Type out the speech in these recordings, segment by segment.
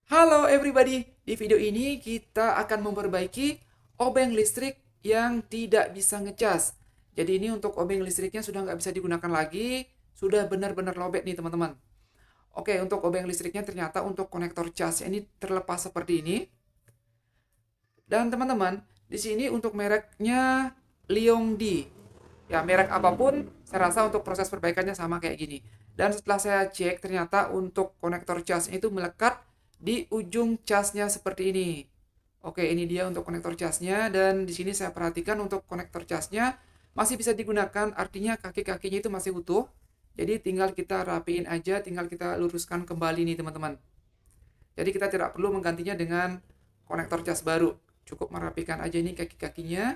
Halo everybody, di video ini kita akan memperbaiki obeng listrik yang tidak bisa ngecas. Jadi ini untuk obeng listriknya sudah nggak bisa digunakan lagi, sudah benar-benar lobet nih teman-teman. Oke, untuk obeng listriknya ternyata untuk konektor casnya ini terlepas seperti ini. Dan teman-teman, di sini untuk mereknya Liongdi. Ya, merek apapun, saya rasa untuk proses perbaikannya sama kayak gini. Dan setelah saya cek, ternyata untuk konektor casnya itu melekat di ujung casnya seperti ini. Oke, ini dia untuk konektor casnya. Dan di sini saya perhatikan untuk konektor casnya masih bisa digunakan, artinya kaki-kakinya itu masih utuh. Jadi tinggal kita rapiin aja, tinggal kita luruskan kembali nih teman-teman. Jadi kita tidak perlu menggantinya dengan konektor cas baru. Cukup merapikan aja ini kaki-kakinya.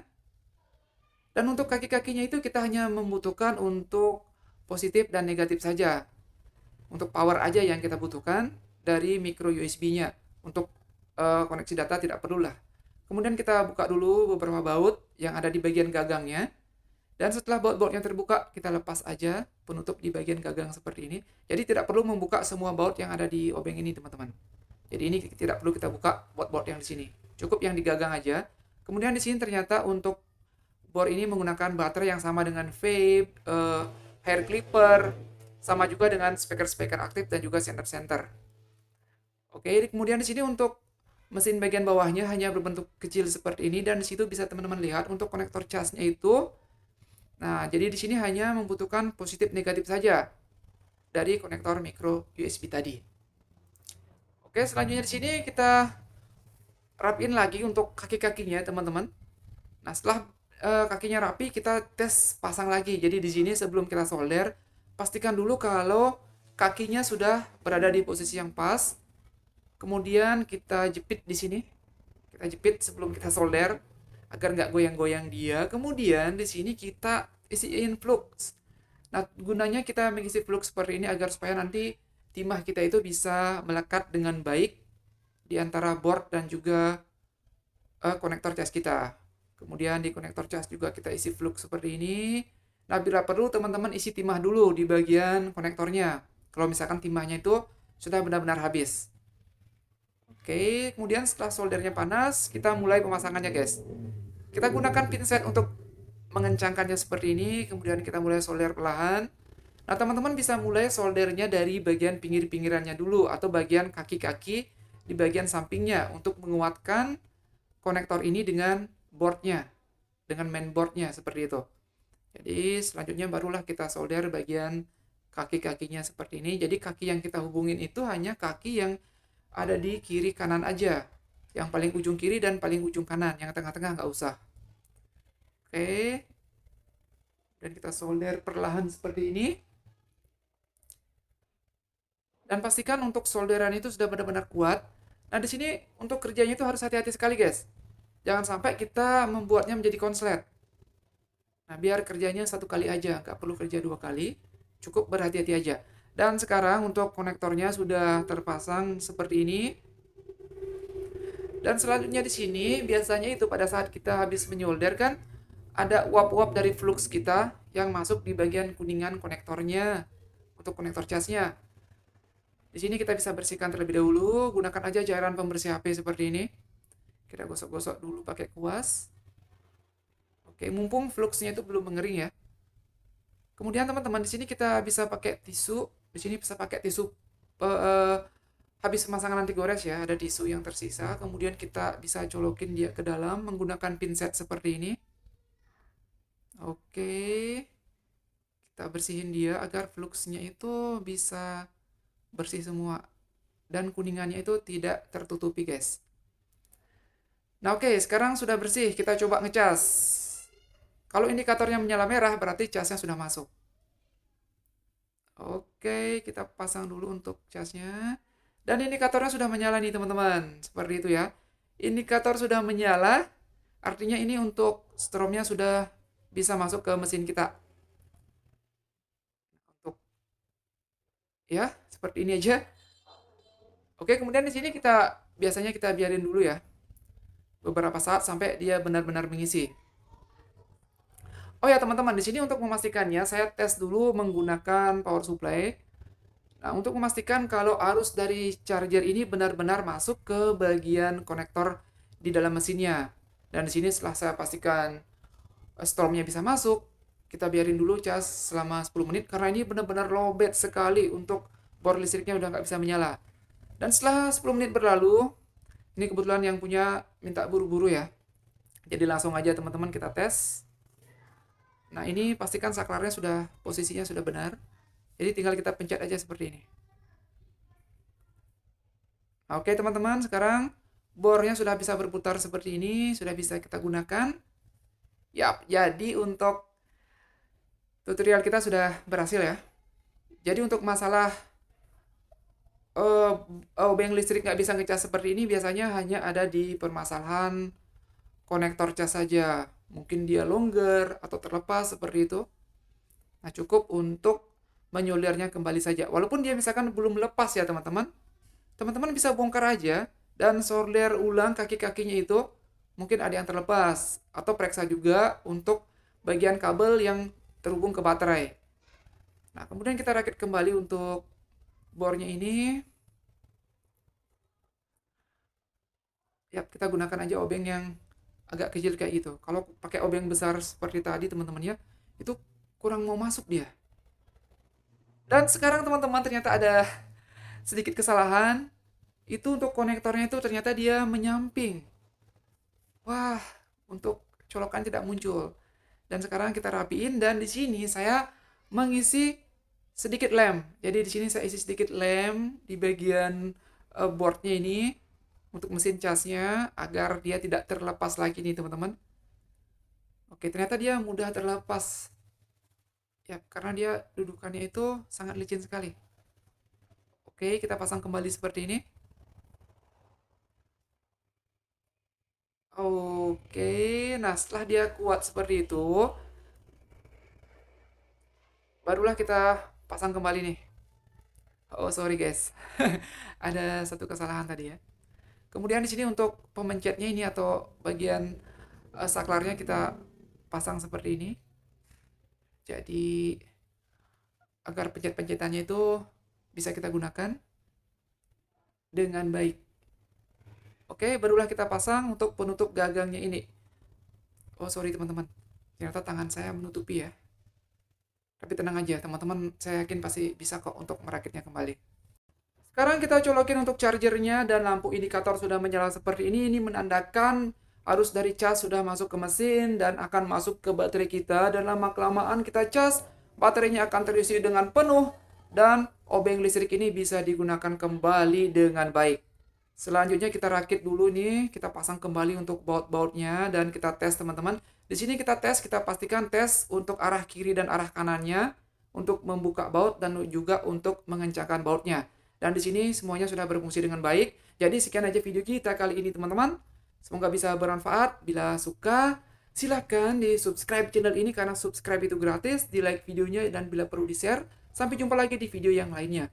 Dan untuk kaki-kakinya itu kita hanya membutuhkan untuk positif dan negatif saja. Untuk power aja yang kita butuhkan dari micro USB-nya. Untuk koneksi data tidak perlu lah. Kemudian kita buka dulu beberapa baut yang ada di bagian gagangnya. Dan setelah baut-baut yang terbuka, kita lepas aja penutup di bagian gagang seperti ini. Jadi tidak perlu membuka semua baut yang ada di obeng ini, teman-teman. Jadi ini tidak perlu kita buka baut-baut yang di sini. Cukup yang di gagang aja. Kemudian di sini ternyata untuk board ini menggunakan baterai yang sama dengan vape, hair clipper, sama juga dengan speaker-speaker aktif dan juga center-center. Oke, kemudian di sini untuk mesin bagian bawahnya hanya berbentuk kecil seperti ini dan di situ bisa teman-teman lihat untuk konektor casnya itu. Nah, jadi di sini hanya membutuhkan positif negatif saja dari konektor micro USB tadi. Oke, selanjutnya di sini kita rapiin lagi untuk kaki-kakinya, teman-teman. Nah, setelah kakinya rapi, kita tes pasang lagi. Jadi di sini sebelum kita solder, pastikan dulu kalau kakinya sudah berada di posisi yang pas. Kemudian kita jepit di sini. Kita jepit sebelum kita solder agar nggak goyang-goyang dia. Kemudian di sini kita isiin flux. Nah, gunanya kita mengisi flux seperti ini agar supaya nanti timah kita itu bisa melekat dengan baik di antara board dan juga konektor cas kita. Kemudian di konektor cas juga kita isi flux seperti ini. Nah, bila perlu teman-teman isi timah dulu di bagian konektornya. Kalau misalkan timahnya itu sudah benar-benar habis. Oke, kemudian setelah soldernya panas, kita mulai pemasangannya, guys. Kita gunakan pinset untuk mengencangkannya seperti ini, kemudian kita mulai solder perlahan. Nah, teman-teman bisa mulai soldernya dari bagian pinggir-pinggirannya dulu atau bagian kaki-kaki di bagian sampingnya untuk menguatkan konektor ini dengan boardnya, dengan mainboardnya seperti itu. Jadi selanjutnya barulah kita solder bagian kaki-kakinya seperti ini. Jadi kaki yang kita hubungin itu hanya kaki yang ada di kiri kanan aja. Yang paling ujung kiri dan paling ujung kanan. Yang tengah-tengah nggak usah. Oke. Dan kita solder perlahan seperti ini. Dan pastikan untuk solderan itu sudah benar-benar kuat. Nah, di sini untuk kerjanya itu harus hati-hati sekali, guys. Jangan sampai kita membuatnya menjadi konslet. Nah, biar kerjanya satu kali aja, nggak perlu kerja dua kali. Cukup berhati-hati aja. Dan sekarang untuk konektornya sudah terpasang seperti ini. Dan selanjutnya di sini biasanya itu pada saat kita habis menyolder kan ada uap-uap dari flux kita yang masuk di bagian kuningan konektornya untuk konektor casnya. Di sini kita bisa bersihkan terlebih dahulu, gunakan aja cairan pembersih HP seperti ini. Kita gosok-gosok dulu pakai kuas. Oke, mumpung fluxnya itu belum mengering ya. Kemudian teman-teman di sini kita bisa pakai tisu. Di sini bisa pakai tisu habis pemasangan anti gores ya, ada tisu yang tersisa. Kemudian kita bisa colokin dia ke dalam menggunakan pinset seperti ini. Oke. Kita bersihin dia agar fluxnya itu bisa bersih semua. Dan kuningannya itu tidak tertutupi, guys. Nah, oke, sekarang sudah bersih. Kita coba ngecas. Kalau indikatornya menyala merah, berarti casnya sudah masuk. Oke, kita pasang dulu untuk casnya. Dan indikatornya sudah menyala nih, teman-teman. Seperti itu ya. Indikator sudah menyala, artinya ini untuk stromnya sudah bisa masuk ke mesin kita. Untuk ya, seperti ini aja. Oke, kemudian di sini biasanya kita biarin dulu ya. Beberapa saat sampai dia benar-benar mengisi. Oh ya teman-teman, di sini untuk memastikannya saya tes dulu menggunakan power supply. Nah, untuk memastikan kalau arus dari charger ini benar-benar masuk ke bagian konektor di dalam mesinnya. Dan di sini setelah saya pastikan stormnya bisa masuk, kita biarin dulu cas selama 10 menit karena ini benar-benar lowbat sekali untuk bor listriknya udah nggak bisa menyala. Dan setelah 10 menit berlalu, ini kebetulan yang punya minta buru-buru ya. Jadi langsung aja teman-teman kita tes. Nah, ini pastikan saklarnya sudah posisinya sudah benar. Jadi tinggal kita pencet aja seperti ini. Oke teman-teman, sekarang bornya sudah bisa berputar seperti ini, sudah bisa kita gunakan. Yap, jadi untuk tutorial kita sudah berhasil ya. Jadi untuk masalah obeng listrik nggak bisa ngecas seperti ini biasanya hanya ada di permasalahan konektor cas saja. Mungkin dia longgar atau terlepas seperti itu. Nah, cukup untuk menyoldernya kembali saja. Walaupun dia misalkan belum lepas ya teman-teman. Teman-teman bisa bongkar aja dan solder ulang kaki-kakinya itu. Mungkin ada yang terlepas. Atau periksa juga untuk bagian kabel yang terhubung ke baterai. Nah, kemudian kita rakit kembali untuk bornya ini. Ya, kita gunakan aja obeng yang agak kecil kayak gitu. Kalau pakai obeng besar seperti tadi teman-teman ya, itu kurang mau masuk dia. Dan sekarang teman-teman ternyata ada sedikit kesalahan. Itu untuk konektornya itu ternyata dia menyamping. Wah, untuk colokan tidak muncul. Dan sekarang kita rapiin dan di sini saya mengisi sedikit lem. Jadi di sini saya isi sedikit lem di bagian boardnya ini untuk mesin casnya agar dia tidak terlepas lagi nih teman-teman. Oke, ternyata dia mudah terlepas. Ya, karena dia dudukannya itu sangat licin sekali. Oke, kita pasang kembali seperti ini. Oke, nah setelah dia kuat seperti itu, barulah kita pasang kembali nih. Oh, sorry guys. Ada satu kesalahan tadi ya. Kemudian di sini untuk pemencetnya ini atau bagian saklarnya kita pasang seperti ini. Jadi agar pencet-pencetannya itu bisa kita gunakan dengan baik. Oke, barulah kita pasang untuk penutup gagangnya ini. Oh, sorry teman-teman. Ternyata tangan saya menutupi ya. Tapi tenang aja, teman-teman. Saya yakin pasti bisa kok untuk merakitnya kembali. Sekarang kita colokin untuk chargernya dan lampu indikator sudah menyala seperti ini. Ini menandakan arus dari cas sudah masuk ke mesin dan akan masuk ke baterai kita. Dan lama-kelamaan kita cas, baterainya akan terisi dengan penuh. Dan obeng listrik ini bisa digunakan kembali dengan baik. Selanjutnya kita rakit dulu nih, kita pasang kembali untuk baut-bautnya dan kita tes teman-teman. Di sini kita tes, kita pastikan tes untuk arah kiri dan arah kanannya untuk membuka baut dan juga untuk mengencangkan bautnya. Dan di sini semuanya sudah berfungsi dengan baik. Jadi sekian aja video kita kali ini teman-teman. Semoga bisa bermanfaat. Bila suka, silahkan di subscribe channel ini karena subscribe itu gratis, di like videonya dan bila perlu di share. Sampai jumpa lagi di video yang lainnya.